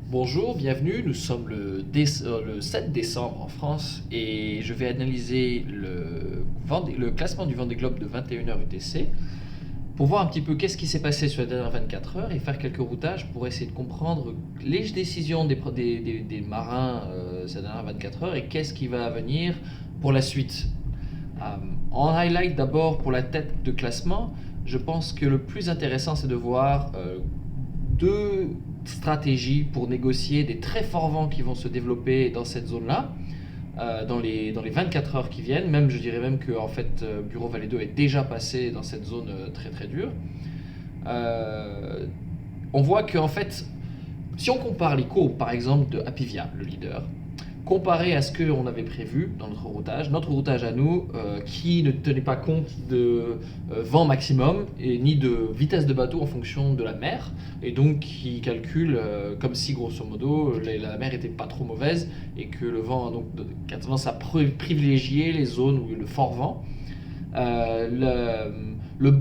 Bonjour, bienvenue. Nous sommes le 7 décembre en France et je vais analyser le classement du Vendée Globe de 21h UTC pour voir un petit peu qu'est-ce qui s'est passé sur les dernières 24 heures et faire quelques routages pour essayer de comprendre les décisions des marins ces dernières 24 heures et qu'est-ce qui va venir pour la suite. En highlight d'abord pour la tête de classement, je pense que le plus intéressant c'est de voir deux stratégies pour négocier des très forts vents qui vont se développer dans cette zone-là, dans les 24 heures qui viennent. Même, je dirais même que en fait, Bureau Vallée 2 est déjà passé dans cette zone très très dure. On voit que en fait, si on compare les courbes, par exemple, de Apivia, le leader, comparé à ce qu'on avait prévu dans notre routage à nous, qui ne tenait pas compte de vent maximum et ni de vitesse de bateau en fonction de la mer, et donc qui calcule comme si grosso modo la mer était pas trop mauvaise et que le vent donc, a tendance à privilégier les zones où il y a le fort vent. Euh, le, le,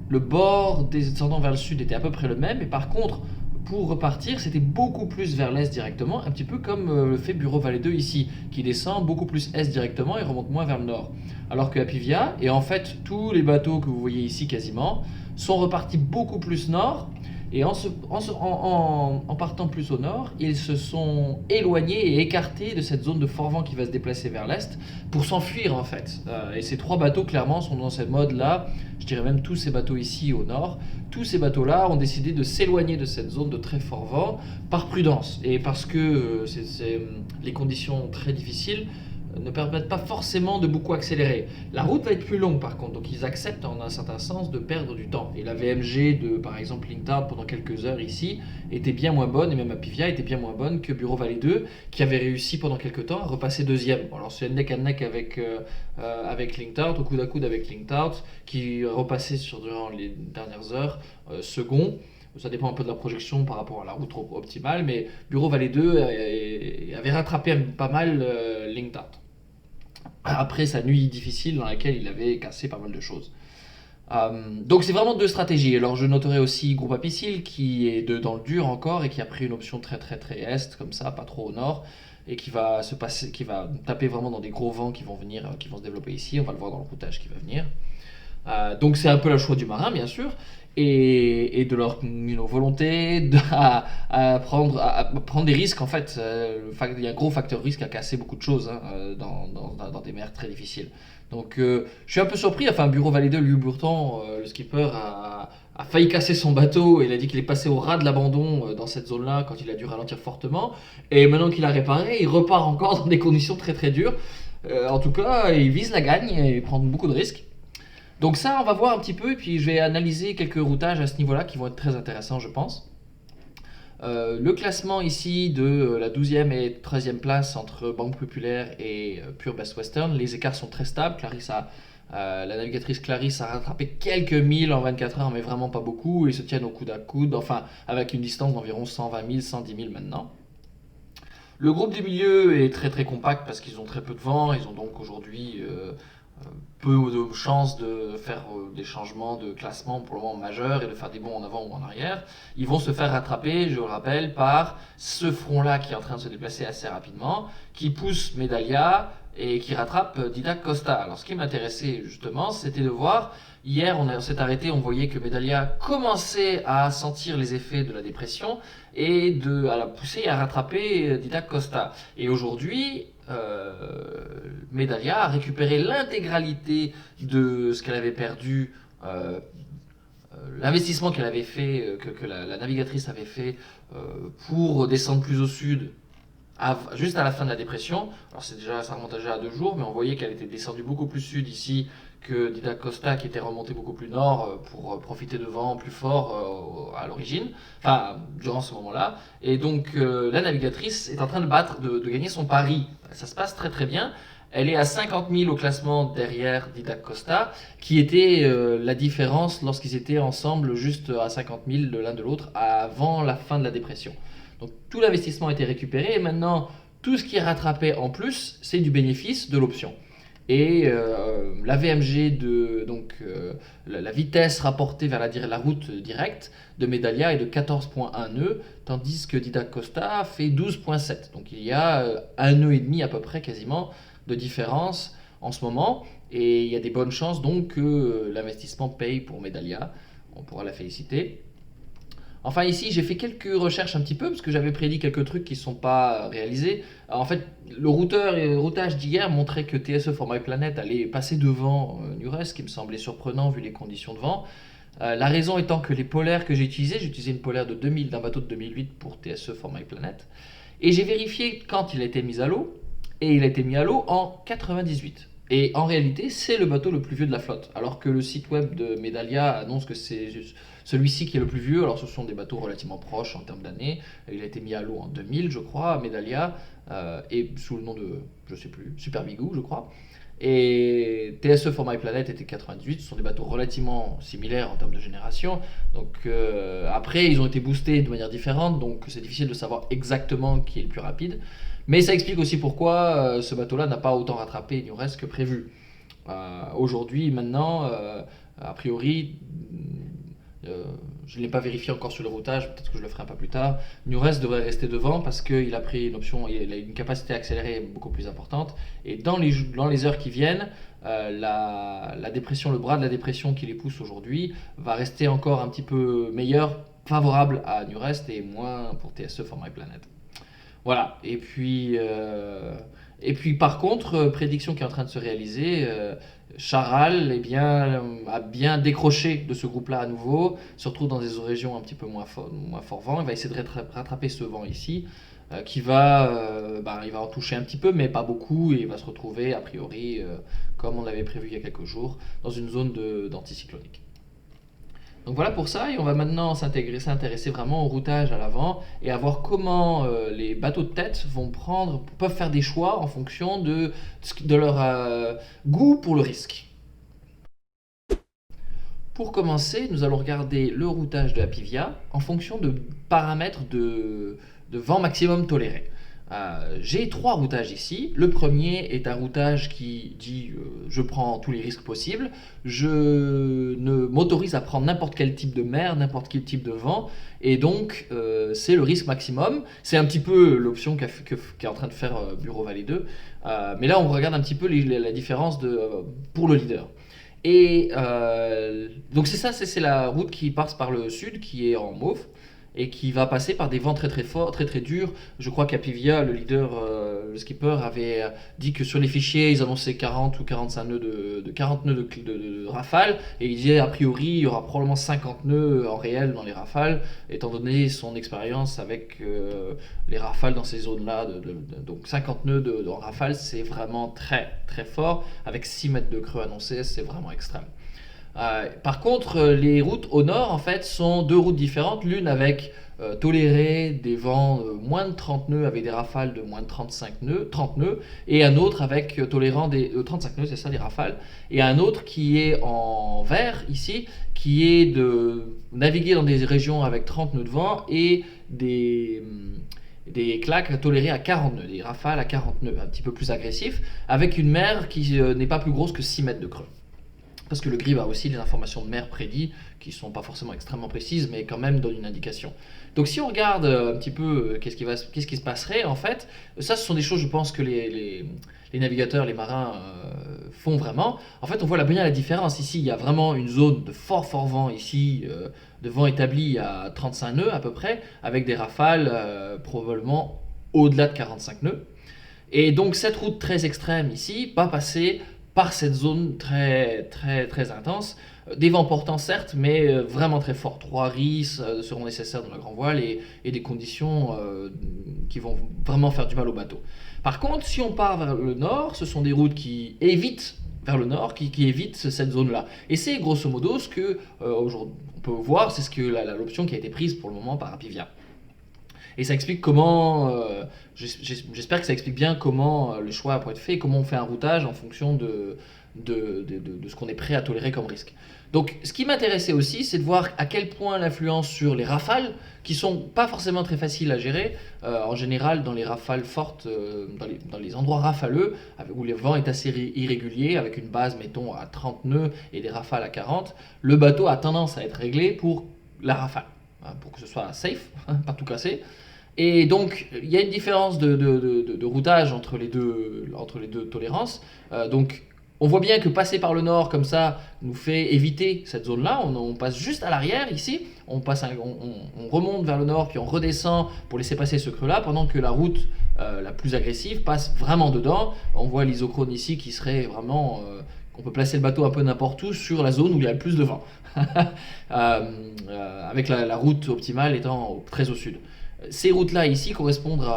le bord descendant vers le sud était à peu près le même, et par contre, pour repartir, c'était beaucoup plus vers l'est directement, un petit peu comme le fait Bureau Vallée 2 ici, qui descend beaucoup plus est directement et remonte moins vers le nord. Alors que Apivia, et en fait tous les bateaux que vous voyez ici quasiment, sont repartis beaucoup plus nord, et en partant plus au nord, ils se sont éloignés et écartés de cette zone de fort vent qui va se déplacer vers l'est pour s'enfuir en fait. Et ces trois bateaux clairement sont dans ce mode-là, je dirais même tous ces bateaux ici au nord, tous ces bateaux-là ont décidé de s'éloigner de cette zone de très fort vent par prudence et parce que les conditions très difficiles ne permettent pas forcément de beaucoup accélérer. La route va être plus longue par contre, donc ils acceptent en un certain sens de perdre du temps. Et la VMG de par exemple Lintard pendant quelques heures ici était bien moins bonne, et même Apivia était bien moins bonne que Bureau Vallée 2 qui avait réussi pendant quelques temps à repasser deuxième. Bon, alors c'est neck à neck avec Lintard, au coude à coude avec Lintard qui repassait durant les dernières heures second. Ça dépend un peu de la projection par rapport à la route optimale, mais Bureau Vallée 2 avait rattrapé pas mal Lintard après sa nuit difficile dans laquelle il avait cassé pas mal de choses. Donc c'est vraiment deux stratégies. Alors je noterai aussi Groupe Apicil qui est dans le dur encore et qui a pris une option très très très est comme ça, pas trop au nord, et qui va taper vraiment dans des gros vents qui vont venir, qui vont se développer ici. On va le voir dans le routage qui va venir. Donc c'est un peu le choix du marin bien sûr et de leur volonté à prendre des risques en fait. Il y a un gros facteur risque à casser beaucoup de choses hein, dans des mers très difficiles. Donc je suis un peu surpris, enfin Bureau Vallée 2, Louis Bourton, le skipper, a failli casser son bateau et il a dit qu'il est passé au ras de l'abandon dans cette zone-là quand il a dû ralentir fortement. Et maintenant qu'il a réparé, il repart encore dans des conditions très très dures. En tout cas, il vise la gagne et prend beaucoup de risques. Donc ça, on va voir un petit peu, et puis je vais analyser quelques routages à ce niveau-là qui vont être très intéressants, je pense. Le classement ici de la 12e et 13e place entre Banque Populaire et Pure Best Western, les écarts sont très stables. La navigatrice Clarisse a rattrapé quelques milles en 24 heures, mais vraiment pas beaucoup. Ils se tiennent au coude à coude, enfin avec une distance d'environ 120 000, 110 000 maintenant. Le groupe du milieu est très très compact parce qu'ils ont très peu de vent. Ils ont donc aujourd'hui peu de chances de faire des changements de classement pour le moment majeurs et de faire des bonds en avant ou en arrière. Ils vont se faire rattraper, je le rappelle, par ce front-là qui est en train de se déplacer assez rapidement, qui pousse Medaglia et qui rattrape Didac Costa. Alors ce qui m'intéressait justement, c'était de voir, hier on s'est arrêté, on voyait que Medaglia commençait à sentir les effets de la dépression et à la pousser et à rattraper Didac Costa. Et aujourd'hui, Medaglia a récupéré l'intégralité de ce qu'elle avait perdu, l'investissement qu'elle avait fait, que la navigatrice avait fait pour descendre plus au sud, juste à la fin de la dépression. Alors ça remonte déjà à 2 jours, mais on voyait qu'elle était descendue beaucoup plus sud ici que Didac Costa qui était remonté beaucoup plus nord pour profiter de vents plus forts à l'origine, enfin durant ce moment-là. Et donc la navigatrice est en train de gagner son pari. Ça se passe très très bien. Elle est à 50 000 au classement derrière Didac Costa, qui était la différence lorsqu'ils étaient ensemble juste à 50 000 de l'un de l'autre avant la fin de la dépression. Donc tout l'investissement a été récupéré et maintenant tout ce qui est rattrapé en plus, c'est du bénéfice de l'option. Et la VMG donc la vitesse rapportée vers la route directe de Medaglia est de 14,1 nœuds, tandis que Didac Costa fait 12,7. Donc il y a un nœud et demi à peu près quasiment de différence en ce moment, et il y a des bonnes chances donc que l'investissement paye pour Medaglia. On pourra la féliciter. Enfin ici j'ai fait quelques recherches un petit peu parce que j'avais prédit quelques trucs qui ne sont pas réalisés. Alors, en fait le routeur et le routage d'hier montrait que TSE for My Planet allait passer devant Nures, ce qui me semblait surprenant vu les conditions de vent. La raison étant que les polaires que j'ai utilisé une polaire de 2000 d'un bateau de 2008 pour TSE for My Planet. Et j'ai vérifié quand il a été mis à l'eau, et il a été mis à l'eau en 98. Et en réalité, c'est le bateau le plus vieux de la flotte. Alors que le site web de Medaglia annonce que c'est celui-ci qui est le plus vieux. Alors ce sont des bateaux relativement proches en termes d'années. Il a été mis à l'eau en 2000, je crois, à Medaglia, et sous le nom de, je sais plus, Super Bigou, je crois. Et TSE for My Planet était 98, ce sont des bateaux relativement similaires en termes de génération. Donc après, ils ont été boostés de manière différente, donc c'est difficile de savoir exactement qui est le plus rapide. Mais ça explique aussi pourquoi ce bateau-là n'a pas autant rattrapé Nures que prévu. Aujourd'hui, maintenant, a priori, euh, je ne l'ai pas vérifié encore sur le routage, peut-être que je le ferai un peu plus tard. Nures devrait rester devant parce qu'il a pris une option, il a une capacité à accélérer beaucoup plus importante. Et dans les heures qui viennent, la dépression, le bras de la dépression qui les pousse aujourd'hui, va rester encore un petit peu meilleur, favorable à Nures et moins pour TSE for My Planet. Voilà, et puis par contre, prédiction qui est en train de se réaliser, Charal a bien décroché de ce groupe-là à nouveau, se retrouve dans des régions un petit peu moins fort vent. Il va essayer de rattraper ce vent ici, il va en toucher un petit peu, mais pas beaucoup, et il va se retrouver a priori, comme on l'avait prévu il y a quelques jours, dans une zone d'anticyclonique. Donc voilà pour ça, et on va maintenant s'intéresser vraiment au routage à l'avant et à voir comment les bateaux de tête peuvent faire des choix en fonction de leur goût pour le risque. Pour commencer, nous allons regarder le routage de la Pivia en fonction de paramètres de vent maximum toléré. J'ai trois routages ici. Le premier est un routage qui dit je prends tous les risques possibles, je ne m'autorise à prendre n'importe quel type de mer, n'importe quel type de vent, et donc c'est le risque maximum. C'est un petit peu l'option qu'est en train de faire Bureau Vallée 2, mais là on regarde un petit peu la différence pour le leader. Et donc c'est ça, c'est la route qui passe par le sud, qui est en mauve, et qui va passer par des vents très très forts, très très durs. Je crois qu'Apivia, le leader, le skipper, avait dit que sur les fichiers, ils annonçaient 40 ou 45 nœuds 40 nœuds de rafale, et il disait a priori il y aura probablement 50 nœuds en réel dans les rafales, étant donné son expérience avec les rafales dans ces zones-là. Donc 50 nœuds en rafale, c'est vraiment très très fort, avec 6 mètres de creux annoncés, c'est vraiment extrême. Par contre, les routes au nord, en fait, sont deux routes différentes. L'une avec toléré des vents moins de 30 nœuds avec des rafales de moins de 30 nœuds, et un autre avec tolérant des 35 nœuds, c'est ça, les rafales, et un autre qui est en vert ici, qui est de naviguer dans des régions avec 30 nœuds de vent et des claques tolérées à 40 nœuds, des rafales à 40 nœuds, un petit peu plus agressifs, avec une mer qui n'est pas plus grosse que 6 mètres de creux. Parce que le grid a aussi des informations de mer prédites qui ne sont pas forcément extrêmement précises, mais quand même donnent une indication. Donc si on regarde un petit peu qu'est-ce qui se passerait, en fait, ça ce sont des choses, je pense, que les navigateurs, les marins font vraiment. En fait, on voit bien la différence. Ici, il y a vraiment une zone de fort fort vent, ici, de vent établi à 35 nœuds à peu près, avec des rafales probablement au-delà de 45 nœuds. Et donc cette route très extrême ici va passer par cette zone très très très intense. Des vents portants certes, mais vraiment très forts. 3 RIS seront nécessaires dans la grand voile et des conditions qui vont vraiment faire du mal au bateau. Par contre, si on part vers le nord, ce sont des routes qui évitent vers le nord, qui évitent cette zone-là. Et c'est grosso modo ce que aujourd'hui on peut voir, c'est l'option qui a été prise pour le moment par Apivia. Et ça explique comment, j'espère que ça explique bien comment le choix pourrait être fait et comment on fait un routage en fonction de ce qu'on est prêt à tolérer comme risque. Donc ce qui m'intéressait aussi, c'est de voir à quel point l'influence sur les rafales, qui sont pas forcément très faciles à gérer, en général dans les rafales fortes, dans les endroits rafaleux, où le vent est assez irrégulier, avec une base mettons à 30 nœuds et des rafales à 40, le bateau a tendance à être réglé pour la rafale, hein, pour que ce soit safe, pas tout casser. Et donc, il y a une différence de routage entre les deux tolérances. Donc, on voit bien que passer par le nord comme ça nous fait éviter cette zone-là. On passe juste à l'arrière ici, on remonte vers le nord puis on redescend pour laisser passer ce creux-là, pendant que la route la plus agressive passe vraiment dedans. On voit l'isochrone ici qui serait vraiment... on peut placer le bateau un peu n'importe où sur la zone où il y a le plus de vent, avec la route optimale étant très au sud. Ces routes-là ici correspondent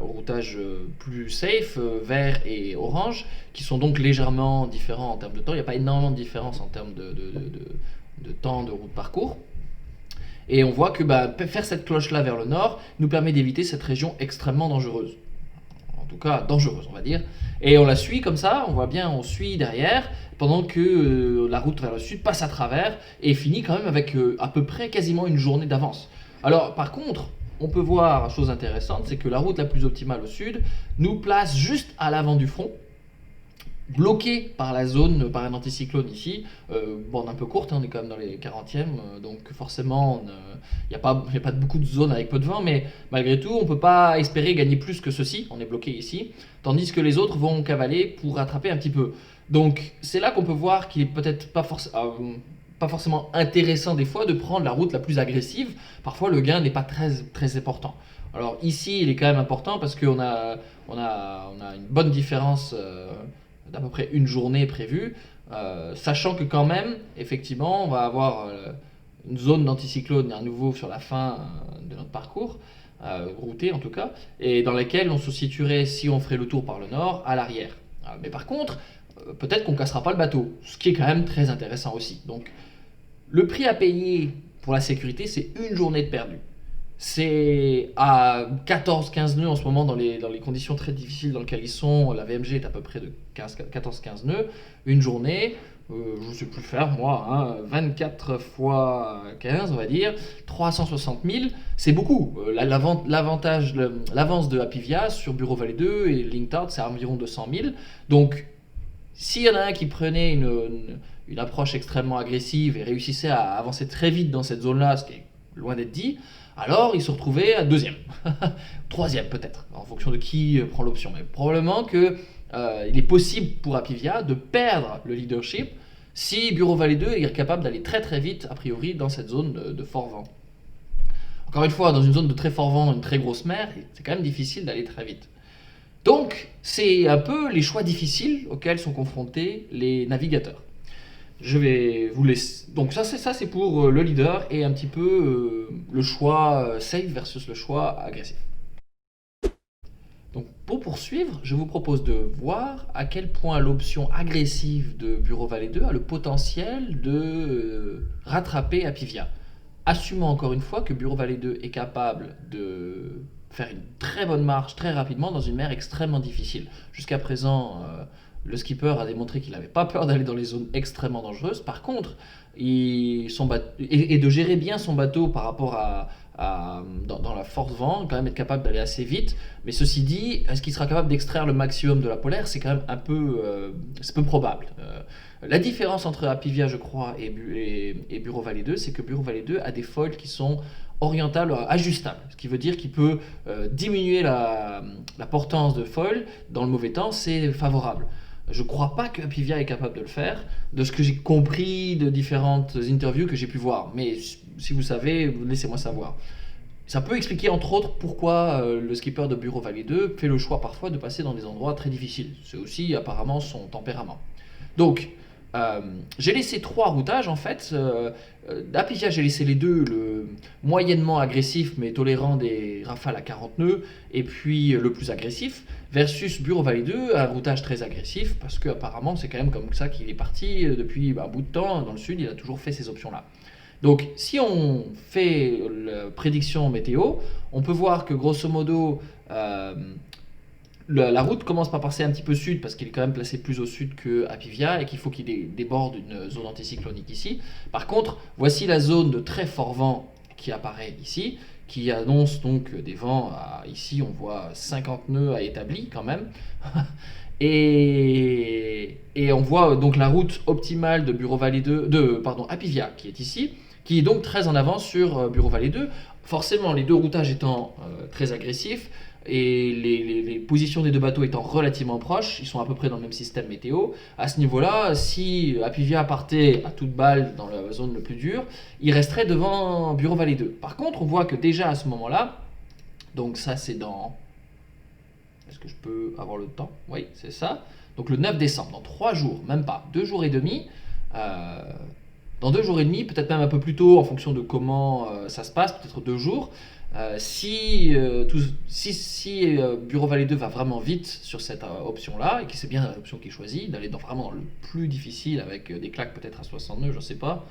au routage plus safe, vert et orange, qui sont donc légèrement différents en termes de temps. Il n'y a pas énormément de différence en termes de temps de route parcours. Et on voit que faire cette cloche-là vers le nord nous permet d'éviter cette région extrêmement dangereuse. En tout cas, dangereuse, on va dire. Et on la suit comme ça, on voit bien, on suit derrière, pendant que la route vers le sud passe à travers et finit quand même avec à peu près quasiment une journée d'avance. Alors, par contre, on peut voir, chose intéressante, c'est que la route la plus optimale au sud nous place juste à l'avant du front, bloqué par la zone, par un anticyclone ici, bande un peu courte, hein, on est quand même dans les 40e, donc forcément il n'y a pas beaucoup de zones avec peu de vent, mais malgré tout on ne peut pas espérer gagner plus que ceci, on est bloqué ici, tandis que les autres vont cavaler pour rattraper un petit peu. Donc c'est là qu'on peut voir qu'il est peut-être pas forcément intéressant des fois de prendre la route la plus agressive, parfois le gain n'est pas très important. Alors ici il est quand même important parce qu'on a une bonne différence d'à peu près une journée prévue, sachant que quand même, effectivement, on va avoir une zone d'anticyclone à nouveau sur la fin de notre parcours, routé en tout cas, et dans laquelle on se situerait, si on ferait le tour par le nord, à l'arrière. Mais par contre, peut-être qu'on ne cassera pas le bateau, ce qui est quand même très intéressant aussi. Donc, le prix à payer pour la sécurité, c'est une journée de perdu. C'est à 14-15 nœuds en ce moment dans les conditions très difficiles dans lesquelles ils sont. La VMG est à peu près de 14-15 nœuds. Une journée, je ne sais plus faire moi, hein, 24 fois 15 on va dire, 360 000, c'est beaucoup. L'avance de Apivia sur Bureau Vallée 2 et Linktard, c'est environ 200 000. Donc, s'il y en a un qui prenait une approche extrêmement agressive et réussissait à avancer très vite dans cette zone-là, ce qui est loin d'être dit, alors il se retrouvait à deuxième, troisième peut-être, en fonction de qui prend l'option. Mais probablement qu'il est possible pour Apivia de perdre le leadership si Bureau Vallée 2 est capable d'aller très très vite, a priori, dans cette zone de fort vent. Encore une fois, dans une zone de très fort vent, une très grosse mer, c'est quand même difficile d'aller très vite. Donc, c'est un peu les choix difficiles auxquels sont confrontés les navigateurs. Je vais vous laisser. Donc ça c'est pour le leader et un petit peu le choix safe versus le choix agressif. Donc pour poursuivre, je vous propose de voir à quel point l'option agressive de Bureau Vallée 2 a le potentiel de rattraper Apivia. Assumons encore une fois que Bureau Vallée 2 est capable de faire une très bonne marche très rapidement dans une mer extrêmement difficile. Jusqu'à présent, le skipper a démontré qu'il n'avait pas peur d'aller dans les zones extrêmement dangereuses. Par contre, et de gérer bien son bateau par rapport dans la forte vent, quand même être capable d'aller assez vite. Mais ceci dit, est-ce qu'il sera capable d'extraire le maximum de la polaire? C'est quand même c'est peu probable. La différence entre Apivia, je crois, et Bureau Vallée 2, c'est que Bureau Vallée 2 a des foils qui sont orientables, ajustables, ce qui veut dire qu'il peut diminuer la portance de foil dans le mauvais temps, c'est favorable. Je ne crois pas que Apivia est capable de le faire, de ce que j'ai compris de différentes interviews que j'ai pu voir. Mais si vous savez, laissez-moi savoir. Ça peut expliquer entre autres pourquoi le skipper de Bureau Vallée 2 fait le choix parfois de passer dans des endroits très difficiles. C'est aussi apparemment son tempérament. Donc, j'ai laissé 3 routages en fait. D'Apivia, j'ai laissé les 2, le moyennement agressif mais tolérant des rafales à 40 nœuds, et puis le plus agressif, versus Bureau Vallée 2, un routage très agressif, parce qu'apparemment c'est quand même comme ça qu'il est parti depuis un bout de temps. Dans le sud, il a toujours fait ces options-là. Donc, si on fait la prédiction météo, on peut voir que grosso modo, La route commence par passer un petit peu sud parce qu'il est quand même placé plus au sud que Apivia et qu'il faut qu'il déborde une zone anticyclonique ici. Par contre, voici la zone de très fort vent qui apparaît ici, qui annonce donc des vents ici on voit 50 nœuds à établi quand même. Et on voit donc la route optimale de Bureau Vallée 2, pardon, Apivia qui est ici, qui est donc très en avance sur Bureau Vallée 2. Forcément, les deux routages étant très agressifs et les positions des deux bateaux étant relativement proches, ils sont à peu près dans le même système météo. À ce niveau-là, si Apivia partait à toute balle dans la zone le plus dure, il resterait devant Bureau Vallée 2. Par contre, on voit que déjà à ce moment-là, donc ça c'est dans... Est-ce que je peux avoir le temps? Oui, c'est ça. Donc le 9 décembre, dans 3 jours, même pas, 2 jours et demi. Dans 2 jours et demi, peut-être même un peu plus tôt en fonction de comment ça se passe, peut-être 2 jours. Si Bureau Vallée 2 va vraiment vite sur cette option-là, et que c'est bien l'option qui est choisie, d'aller vraiment dans le plus difficile avec des claques peut-être à 60 nœuds, je ne sais pas,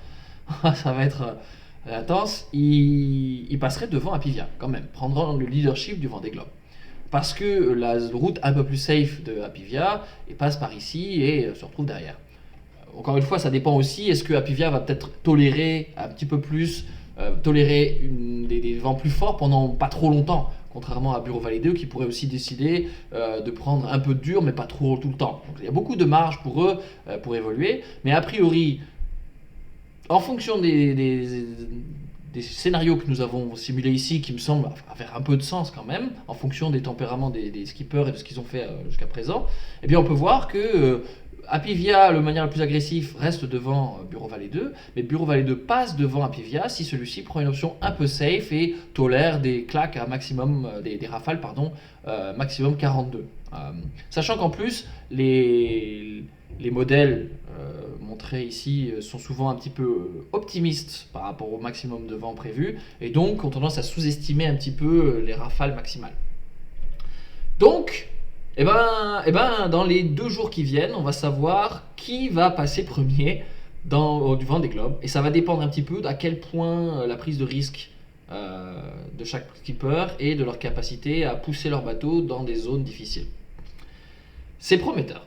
ça va être intense, il passerait devant Apivia quand même, prendra le leadership du Vendée Globe. Parce que la route un peu plus safe de Apivia passe par ici et se retrouve derrière. Encore une fois, ça dépend aussi, est-ce que Apivia va peut-être tolérer un petit peu plus, tolérer des vents plus forts pendant pas trop longtemps, contrairement à Bureau Vallée 2 qui pourrait aussi décider de prendre un peu de dur mais pas trop tout le temps. Donc il y a beaucoup de marge pour eux pour évoluer, mais a priori, en fonction des scénarios que nous avons simulés ici, qui me semblent avoir un peu de sens quand même, en fonction des tempéraments des skippers et de ce qu'ils ont fait jusqu'à présent, eh bien on peut voir que Apivia, de manière la plus agressive, reste devant Bureau Vallée 2, mais Bureau Vallée 2 passe devant Apivia si celui-ci prend une option un peu safe et tolère des claques à maximum, des rafales, pardon, maximum 42. Sachant qu'en plus, les modèles montrés ici sont souvent un petit peu optimistes par rapport au maximum de vent prévu et donc ont tendance à sous-estimer un petit peu les rafales maximales. Donc, dans les 2 jours qui viennent, on va savoir qui va passer premier du Vendée Globe et ça va dépendre un petit peu à quel point la prise de risque de chaque skipper et de leur capacité à pousser leur bateau dans des zones difficiles. C'est prometteur.